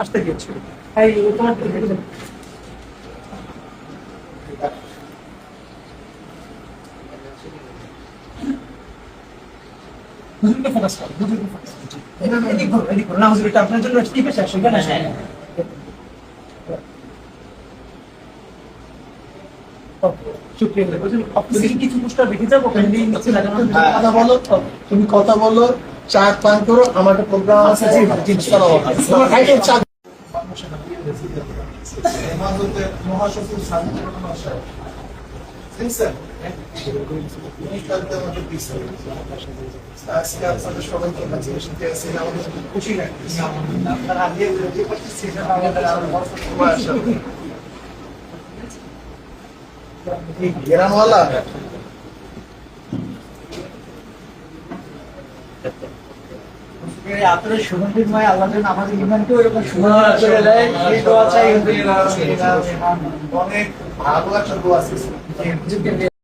আসতে দিয়েছে হুজুরকে ফোকাস করো, হুজুরকে ফোকাস করো। এদিক করো না, হুজুর এটা আপনার জন্য টিপে শেষ হয়ে গেল। কিছু পোস্টার রেখে যাবো, কথা বলো, তুমি কথা বলো, চা পান করো, আমার একটা প্রোগ্রাম আছে। মহাসচিব আজকে আপনাদের সবাইকে কাছে এসে আমাদের খুশি লাগছে। আপনারা আগে যে করতেছি আমাদের আরো গ্রামওয়ালা আপনার সুগন্ধিময় আল্লাহ যেন আমাদের ইমানকে ওইরকম সুগন্ধি করে দেয়, এই দোয়া চাই। অনেক ভালো একটা দোয়া আছে।